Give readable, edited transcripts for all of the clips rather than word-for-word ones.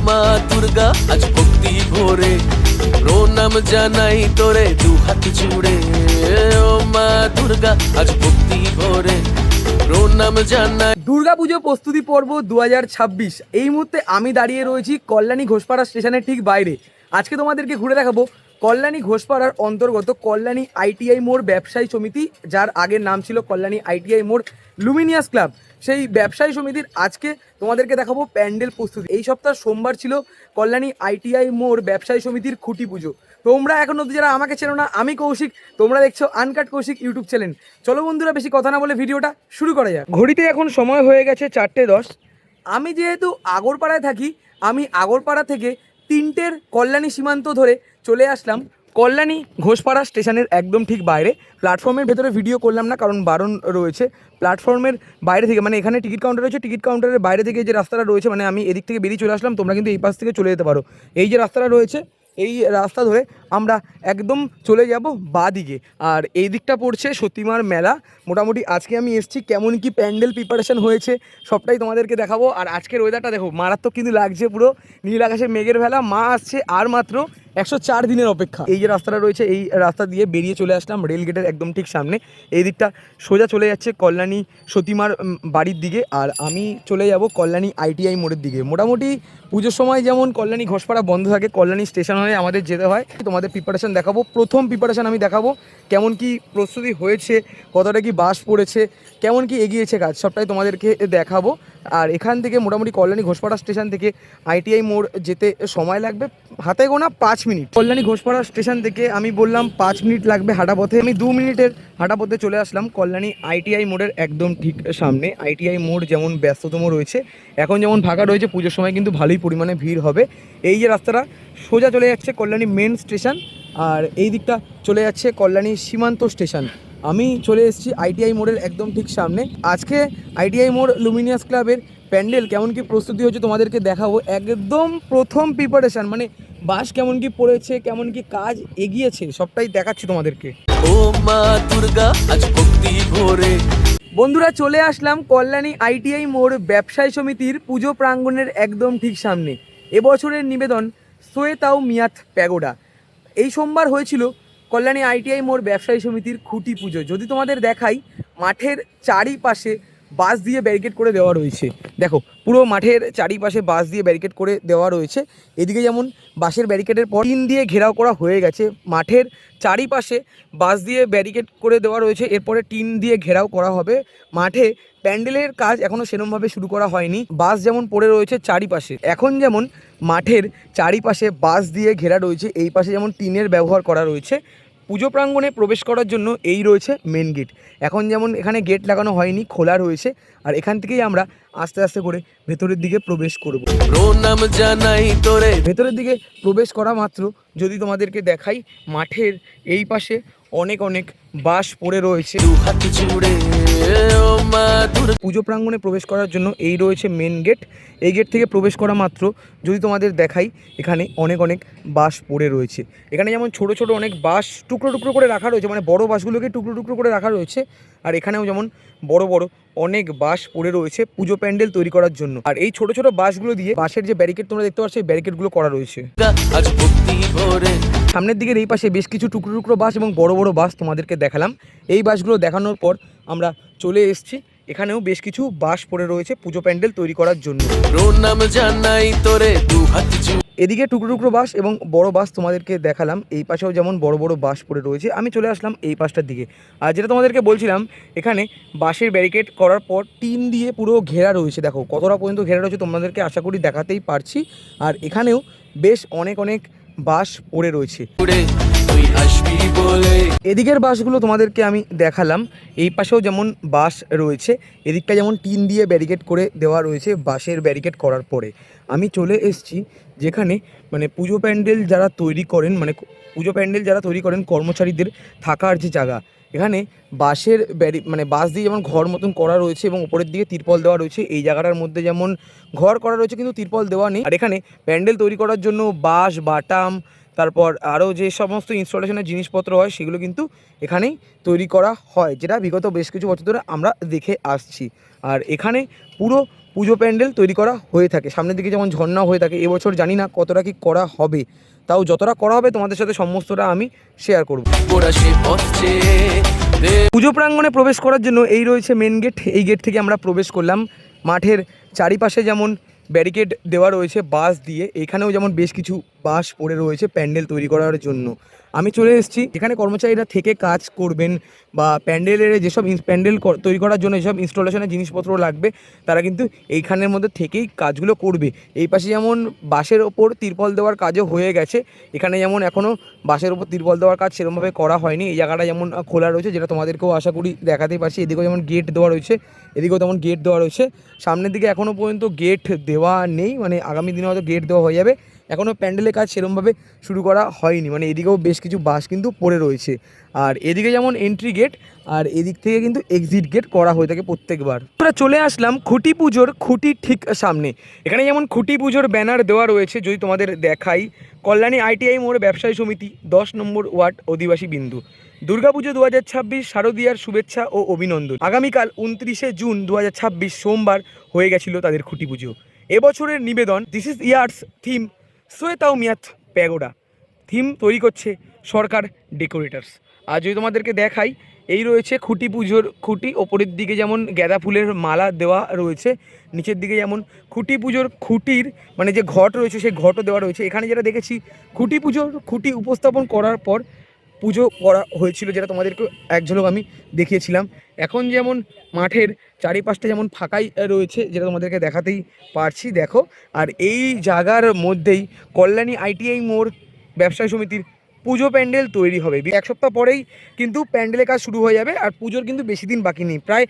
মা দুর্গা আজ ভক্তি ভরে প্রণাম জানাই তোরে দু হাত জুড়ে। ও মা দুর্গা আজ ভক্তি ভরে প্রণাম জানাই। দুর্গাপুজো প্রস্তুতি পর্ব 2026। এই মুহূর্তে আমি দাঁড়িয়ে রয়েছি কল্যাণী ঘোষপাড়া স্টেশনের ঠিক বাইরে। আজকে তোমাদেরকে ঘুরে দেখাবো কল্যাণী ঘোষপাড়ার অন্তর্গত কল্যাণী আইটিআই মোড় ব্যবসায়ী সমিতি, যার আগের নাম ছিল কল্যাণী আইটিআই মোড় লুমিনিয়াস ক্লাব। সেই ব্যবসায়ী সমিতির আজকে তোমাদেরকে দেখাবো প্যান্ডেল প্রস্তুতি। এই সপ্তাহ সোমবার ছিল কল্যাণী আইটিআই মোড় ব্যবসায়ী সমিতির খুঁটি পুজো। তোমরা এখন অবধি যারা আমাকে চেনো না, আমি কৌশিক, তোমরা দেখছো আনকাট কৌশিক ইউটিউব চ্যানেল। চলো বন্ধুরা, বেশি কথা না বলে ভিডিওটা শুরু করা যাক। ঘড়িতে এখন সময় হয়ে গেছে 4:10। আমি যেহেতু আগরপাড়ায় থাকি, আমি আগরপাড়া থেকে 3টের কল্যাণী সীমান্ত ধরে চলে আসলাম কল্যাণী ঘোষপাড়া স্টেশনের একদম ঠিক বাইরে। প্ল্যাটফর্মের ভেতরে ভিডিও করলাম না, কারণ বারণ রয়েছে। প্ল্যাটফর্মের বাইরে থেকে, মানে এখানে টিকিট কাউন্টার রয়েছে, টিকিট কাউন্টারের বাইরে থেকে যে রাস্তাটা রয়েছে, মানে আমি এদিক থেকে বেরিয়ে চলে আসলাম, তোমরা কিন্তু এই পাশ থেকে চলে যেতে পারো। এই যে রাস্তাটা রয়েছে, এই রাস্তা ধরে আমরা একদম চলে যাব বাঁ দিকে। আর এই দিকটা পড়ছে সতীমার মেলা। মোটামুটি আজকে আমি এসেছি, কেমন কি প্যান্ডেল প্রিপারেশন হয়েছে সবটাই তোমাদেরকে দেখাবো। আর আজকের ওয়েদারটা দেখো, মারাত্মক কিন্তু লাগছে, পুরো নীল আকাশে মেঘের ভেলা। মা আসছে আর মাত্র 104 দিনের অপেক্ষা। এই যে রাস্তাটা রয়েছে, এই রাস্তা দিয়ে বেরিয়ে চলে আসলাম রেল গেটের একদম ঠিক সামনে। এই দিকটা সোজা চলে যাচ্ছে কল্যাণী সতীমার বাড়ির দিকে, আর আমি চলে যাব কল্যাণী আইটিআই মোড়ের দিকে। মোটামুটি পুজোর সময় যেমন কল্যাণী ঘোষপাড়া বন্ধ থাকে, কল্যাণী স্টেশন হয়ে আমাদের যেতে হয়। তোমাদের প্রিপারেশান দেখাবো, প্রথম প্রিপারেশান আমি দেখাবো কেমন কি প্রস্তুতি হয়েছে, কতটা কি বাস পড়েছে, কেমন কি এগিয়েছে কাজ, সবটাই তোমাদেরকে দেখাবো। আর এখান থেকে মোটামুটি কল্যাণী ঘোষপাড়া স্টেশন থেকে আইটিআই মোড় যেতে সময় লাগবে হাতে গোনা 5 মিনিট। কল্যাণী ঘোষপাড়া স্টেশন থেকে আমি বললাম 5 মিনিট লাগবে হাঁটা পথে, আমি 2 মিনিটের হাঁটা পথে চলে আসলাম কল্যাণী আইটিআই মোড়ের একদম ঠিক সামনে। আইটিআই মোড় যেমন ব্যস্ততম রয়েছে, এখন যেমন ফাঁকা রয়েছে, পুজোর সময় কিন্তু ভালোই পরিমাণে ভিড় হবে। এই যে রাস্তাটা সোজা চলে যাচ্ছে কল্যাণী মেন স্টেশন, আর এই দিকটা চলে যাচ্ছে কল্যাণী সীমান্ত স্টেশন। আমি চলে এসেছি আইটিআই মোড়ের একদম ঠিক সামনে। আজকে আইটিআই মোড় লুমিনিয়াস ক্লাবের প্যান্ডেল কেমন কি প্রস্তুতি হচ্ছে তোমাদেরকে দেখাবো। একদম প্রথম প্রিপারেশান, মানে বাস কেমন কি পড়েছে, কেমন কি কাজ এগিয়েছে, সবটাই দেখাচ্ছি তোমাদেরকে। ও মা দুর্গা আজ ভক্তি ভরে। বন্ধুরা, চলে আসলাম কল্যাণী আইটিআই মোড় ব্যবসায়ী সমিতির পুজো প্রাঙ্গণের একদম ঠিক সামনে। এবছরের নিবেদন সোয়েতাও মিয়াত প্যাগোডা। এই সোমবার হয়েছিল কল্যাণী আইটিআই মোড় ব্যবসায়ী সমিতির খুঁটি পুজো। যদি তোমাদের দেখাই, মাঠের চারিপাশে বাঁশ দিয়ে ব্যারিকেড করে দেওয়া রয়েছে। দেখো, পুরো মাঠের চারিপাশে বাঁশ দিয়ে ব্যারিকেড করে দেওয়া রয়েছে। এদিকে যেমন বাঁশের ব্যারিকেডের পর টিন দিয়ে ঘেরাও করা হয়ে গেছে, মাঠের চারিপাশে বাঁশ দিয়ে ব্যারিকেড করে দেওয়া রয়েছে, এরপরে টিন দিয়ে ঘেরাও করা হবে। মাঠে প্যান্ডেলের কাজ এখনও সেরকমভাবে শুরু করা হয়নি। বাঁশ যেমন পড়ে রয়েছে চারিপাশে, এখন যেমন মাঠের চারিপাশে বাঁশ দিয়ে ঘেরা রয়েছে, এই পাশে যেমন টিনের ব্যবহার করা রয়েছে। পুজো প্রাঙ্গণে প্রবেশ করার জন্য এই রয়েছে মেন গেট। এখন যেমন এখানে গেট লাগানো হয়নি, খোলা রয়েছে, আর এখান থেকেই আমরা আস্তে আস্তে করে ভেতরের দিকে প্রবেশ করব। প্রণাম জানাই তোরে। ভেতরের দিকে প্রবেশ করা মাত্র যদি তোমাদেরকে দেখাই, মাঠের এই পাশে অনেক অনেক বাঁশ পড়ে রয়েছে। দু হাত জুড়ে। ও মা দুর্গা। পুজো প্রাঙ্গণে প্রবেশ করার জন্য এই রয়েছে মেন গেট। এই গেট থেকে প্রবেশ করা মাত্র যদি তোমাদের দেখাই, এখানে অনেক অনেক বাঁশ পড়ে রয়েছে। এখানে যেমন ছোট ছোট অনেক বাঁশ টুকরো টুকরো করে রাখা রয়েছে, মানে বড় বাঁশগুলোকে টুকরো টুকরো করে রাখা রয়েছে, আর এখানেও যেমন বড় বড় অনেক বাঁশ পড়ে রয়েছে পুজো প্যান্ডেল তৈরি করার জন্য। আর এই ছোট ছোট বাঁশগুলো দিয়ে বাঁশের যে ব্যারিকেড তোমরা দেখতে পাচ্ছ, এই ব্যারিকেডগুলো করা রয়েছে। আজ ভক্তি ভরে। সামনের দিকের এই পাশে বেশ কিছু টুকরো টুকরো বাঁশ এবং বড় বড় বাঁশ তোমাদেরকে দেখালাম। এই বাঁশগুলো দেখানোর পর আমরা চলে এসেছি, এখানেও বেশ কিছু বাঁশ পড়ে রয়েছে পুজো প্যান্ডেল তৈরি করার জন্য। প্রণাম জানাই তোরে দু হাত জুড়ে। এদিকে টুকরো টুকরো বাঁশ এবং বড় বাঁশ তোমাদেরকে দেখালাম, এই পাশেও যেমন বড় বড় বাঁশ পড়ে রয়েছে। আমি চলে আসলাম এই পাশটার দিকে। আর যেটা তোমাদেরকে বলছিলাম, এখানে বাঁশের ব্যারিকেড করার পর টিন দিয়ে পুরো ঘেরা রয়েছে। দেখো কতটা পর্যন্ত ঘেরা রয়েছে, তোমাদেরকে আশা করি দেখাতেই পারছি। আর এখানেও বেশ অনেক অনেক বাঁশ পড়ে রয়েছে। তুই আসবি বলে। এদিকের বাঁশগুলো তোমাদেরকে আমি দেখালাম, এই পাশেও যেমন বাঁশ রয়েছে, এদিকটা যেমন টিন দিয়ে ব্যারিকেড করে দেওয়া রয়েছে বাঁশের ব্যারিকেড করার পরে। আমি চলে এসেছি যেখানে মানে পুজো প্যান্ডেল যারা তৈরি করেন, মানে পুজো প্যান্ডেল যারা তৈরি করেন কর্মচারীদের থাকার যে জায়গা। এখানে বাঁশের মানে বাঁশ দিয়ে যেমন ঘর মতন করা রয়েছে এবং উপরের দিকে তিরপল দেওয়া রয়েছে। এই জায়গাটার মধ্যে যেমন ঘর করা রয়েছে কিন্তু তিরপল দেওয়া নেই। আর এখানে প্যান্ডেল তৈরি করার জন্য বাঁশ, বাটাম, তারপর আরও যে সমস্ত ইনস্টলেশনের জিনিসপত্র হয় সেগুলো কিন্তু এখানেই তৈরি করা হয়, যেটা বিগত বেশ কিছু বছর ধরে আমরা দেখে আসছি। আর এখানে পুরো পুজো প্যান্ডেল তৈরি করা হয়ে থাকে। সামনের দিকে যেমন ঝর্ণা হয়ে থাকে, এবছর জানি না কতটা কি করা হবে, তাও যতটা করা হবে তোমাদের সাথে সমস্তটা আমি শেয়ার করব। ওরা সে পথ চেয়ে পুজো প্রাঙ্গণে প্রবেশ করার জন্য এই রয়েছে মেন গেট। এই গেট থেকে আমরা প্রবেশ করলাম। মাঠের চারিপাশে যেমন ব্যারিকেড দেওয়া রয়েছে বাঁশ দিয়ে, এখানেও যেমন বেশ কিছু বাঁশ পড়ে রয়েছে প্যান্ডেল তৈরি করার জন্য। আমি চলে এসেছি এখানে কর্মচারীরা থেকে কাজ করবেন বা প্যান্ডেলের যেসব প্যান্ডেল তৈরি করার জন্য যেসব ইনস্টলেশনের জিনিসপত্র লাগবে তারা কিন্তু এইখানের মধ্যে থেকেই কাজগুলো করবে। এই পাশে যেমন বাঁশের ওপর তিরপল দেওয়ার কাজও হয়ে গেছে, এখানে যেমন এখনও বাঁশের ওপর তিরপল দেওয়ার কাজ সেরকমভাবে করা হয়নি। এই জায়গাটা যেমন খোলা রয়েছে, যেটা তোমাদেরকেও আশা করি দেখাতেই পারছি। এদিকেও যেমন গেট দেওয়া রয়েছে, এদিকেও তেমন গেট দেওয়া রয়েছে। সামনের দিকে এখনও পর্যন্ত গেট দেওয়া নেই, মানে আগামী দিনে হয়তো গেট দেওয়া হয়ে যাবে। এখনও প্যান্ডেলের কাজ সেরকমভাবে শুরু করা হয়নি, মানে এদিকেও বেশ কিছু বাস কিন্তু পড়ে রয়েছে। আর এদিকে যেমন এন্ট্রি গেট আর এদিক থেকে কিন্তু এক্সিট গেট করা হয়ে থাকে প্রত্যেকবার। আমরা চলে আসলাম খুঁটি পুজোর খুঁটির ঠিক সামনে। এখানে যেমন খুঁটি পুজোর ব্যানার দেওয়া রয়েছে, যদি তোমাদের দেখাই, কল্যাণী আইটিআই মোড় ব্যবসায়ী সমিতি 10 নম্বর ওয়ার্ড অধিবাসী বিন্দু, দুর্গাপুজো 2026 শারদীয়ার শুভেচ্ছা ও অভিনন্দন। আগামীকাল 29শে জুন 2026 সোমবার হয়ে গেছিল তাদের খুঁটি পুজো। এবছরের নিবেদন দিস ইজ ইয়ার্স থিম সোয়েতাও মিয়াত প্যাগোডা। থিম তৈরি করছে সরকার ডেকোরেটার্স। আর যদি তোমাদেরকে দেখাই, এই রয়েছে খুঁটি পুজোর খুঁটি, ওপরের দিকে যেমন গাঁদা ফুলের মালা দেওয়া রয়েছে, নিচের দিকে যেমন খুঁটি পুজোর খুঁটির মানে যে ঘট রয়েছে সেই ঘটও দেওয়া রয়েছে। এখানে যেটা দেখেছি খুঁটি পুজোর খুঁটি উপস্থাপন করার পর পুজো করা হয়েছিল, যেটা তোমাদেরকে এক ঝলক আমি দেখিয়েছিলাম। এখন যেমন মাঠের চারিপাশটা যেমন ফাঁকাই রয়েছে, যেটা তোমাদেরকে দেখাতেই পারছি, দেখো। আর এই জায়গার মধ্যেই কল্যাণী আইটিআই মোড় ব্যবসায়ী সমিতির পুজো প্যান্ডেল তৈরি হবে। 1 সপ্তাহ পরেই কিন্তু প্যান্ডেলের কাজ শুরু হয়ে যাবে। আর পুজোর কিন্তু বেশি দিন বাকি নেই, প্রায়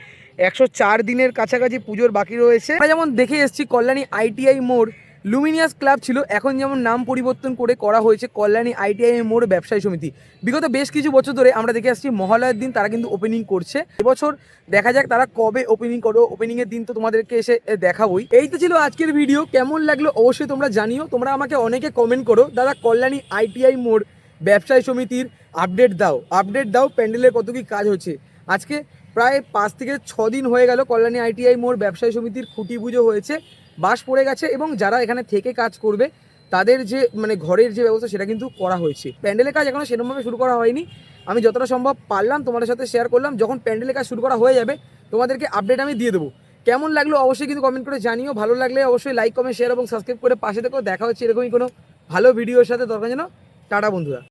104 দিনের কাছাকাছি পুজোর বাকি রয়েছে। আমরা যেমন দেখে এসেছি কল্যাণী আইটিআই মোড় লুমিনিয়াস ক্লাব ছিল, এখন যেমন নাম পরিবর্তন করে করা হয়েছে কল্যাণী আইটিআই মোড় ব্যবসায়ী সমিতি। বিগত বেশ কিছু বছর ধরে আমরা দেখে আসছি মহালয়ার দিন তারা কিন্তু ওপেনিং করছে। এবছর দেখা যাক তারা কবে ওপেনিং করো, ওপেনিংয়ের দিন তো তোমাদেরকে এসে দেখাবোই। এই তো ছিল আজকের ভিডিও, কেমন লাগলো অবশ্যই তোমরা জানিও। তোমরা আমাকে অনেকে কমেন্ট করো, দাদা কল্যাণী আইটিআই মোড় ব্যবসায়ী সমিতির আপডেট দাও প্যান্ডেলের কত কি কাজ হচ্ছে। আজকে প্রায় 5 থেকে 6 দিন হয়ে গেল কল্যাণী আইটিআই মোড় ব্যবসায়ী সমিতির খুঁটি পুজো হয়েছে, বাস পড়ে গেছে এবং যারা এখানে থেকে কাজ করবে তাদের যে মানে ঘরের যে ব্যবস্থা সেটা কিন্তু করা হয়েছে। প্যান্ডেলের কাজ এখনও সেরকমভাবে শুরু করা হয়নি, আমি যতটা সম্ভব পারলাম তোমাদের সাথে শেয়ার করলাম। যখন প্যান্ডেলের কাজ শুরু করা হয়ে যাবে তোমাদেরকে আপডেট আমি দিয়ে দেবো। কেমন লাগলো অবশ্যই কিন্তু কমেন্ট করে জানিও। ভালো লাগলে অবশ্যই লাইক কমেন্ট শেয়ার এবং সাবস্ক্রাইব করে পাশে থেকো। দেখা হচ্ছে এরকমই কোনো ভালো ভিডিওর সাথে, দরকার যেন। টাটা বন্ধুরা।